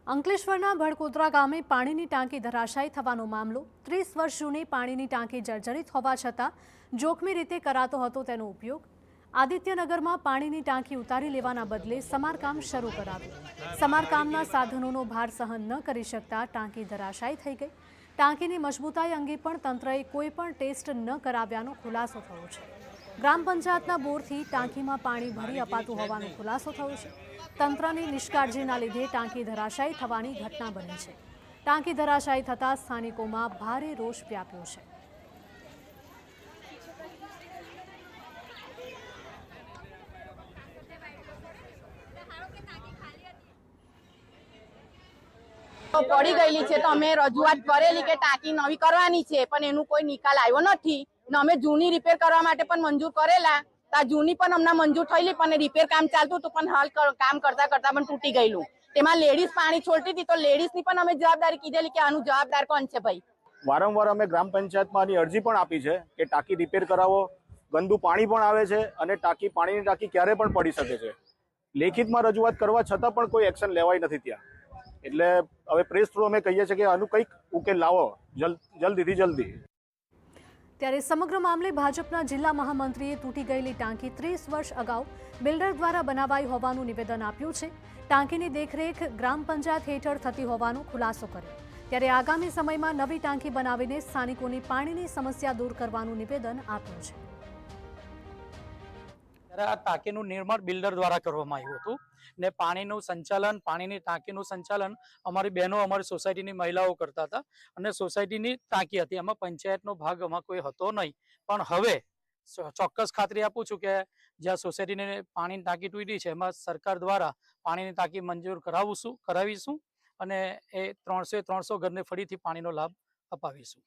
અંકલેશ્વરના ભડકોદરા ગામે પાણીની ટાંકી ધરાશાયી થવાનો મામલો 30 વર્ષ જૂની પાણીની ટાંકી જર્જરિત હોવા છતાં જોખમી રીતે કરાતો હતો તેનો ઉપયોગ। આદિત્યનગરમાં પાણીની ટાંકી ઉતારી લેવાના બદલે સમારકામ શરૂ કરાવ્યું। સમારકામના સાધનોનો ભાર સહન ન કરી શકતા ટાંકી ધરાશાયી થઈ ગઈ। ટાંકીની મજબૂતાઈ અંગે પણ તંત્રએ કોઈ પણ ટેસ્ટ ન કરાવ્યાનો ખુલાસો થયો છે। ગ્રામ પંચાયતના બોરથી ટાંકીમાં પાણી ભરી અપાતું હોવાનો ખુલાસો થયો છે। તંત્રની નિષ્કાળજીના લીધે ટાંકી ધરાશાયી થવાની ઘટના બની છે। ટાંકી ધરાશાયી થતાં સ્થાનિકોમાં ભારે રોષ વ્યાપ્યો છે। પડી ગયેલી છે તો અમે રજૂઆત કરેલી કે ટાંકી નવી કરવાની છે, પણ એનું કોઈ નિકાલ આવ્યો નથી ને અમે જૂની રિપેર કરવા માટે પણ મંજૂર કરેલા તો જૂની પણ અમને મંજૂર થયેલી, પણ રિપેર કામ ચાલતું હતું, પણ હાલ કામ કરતા કરતા પણ તૂટી ગયેલું। તેમાં લેડીઝ પાણી છોડતી હતી તો લેડીઝની પણ અમે જવાબદારી કીધેલી કે આનું જવાબદાર કોણ છે ભાઈ। વારંવાર અમે ગ્રામ પંચાયતમાં આની અરજી પણ આપી છે કે ટાંકી રિપેર કરાવો। ગંદુ પાણી પણ આવે છે અને પાણીની ટાંકી ક્યારે પણ પડી શકે છે। લેખિતમાં રજૂઆત કરવા છતાં પણ કોઈ એક્શન લેવાય નથી ત્યાં। એટલે હવે પ્રેસ થ્રુ અમે કહીએ છીએ કે આનું કંઈક ઉકેલ લાવો જલ્દીથી જલ્દી। ત્યારે સમગ્ર મામલે ભાજપના જિલ્લા મહામંત્રીએ તૂટી ગયેલી ટાંકી 30 વર્ષ અગાઉ બિલ્ડર દ્વારા બનાવાઈ હોવાનું નિવેદન આપ્યું છે। ટાંકીની દેખરેખ ગ્રામ પંચાયત હેઠળ થતી હોવાનો ખુલાસો કર્યો। ત્યારે આગામી સમયમાં નવી ટાંકી બનાવીને સ્થાનિકોની પાણીની સમસ્યા દૂર કરવાનું નિવેદન આપ્યું છે। આ ટાંકીનું નિર્માણ બિલ્ડર દ્વારા કરવામાં આવ્યું હતું ને પાણીનું સંચાલન, પાણીની ટાંકીનું સંચાલન અમારી બહેનો, અમારી સોસાયટીની મહિલાઓ કરતા હતા અને સોસાયટીની ટાંકી હતી, એમાં પંચાયતનો ભાગ એમાં કોઈ હતો નહીં। પણ હવે ચોક્કસ ખાતરી આપું છું કે જ્યાં સોસાયટીની પાણીની ટાંકી તૂટી છે એમાં સરકાર દ્વારા પાણીની ટાંકી મંજૂર કરાવીશું અને એ 300 ઘરને ફરીથી પાણીનો લાભ અપાવીશું।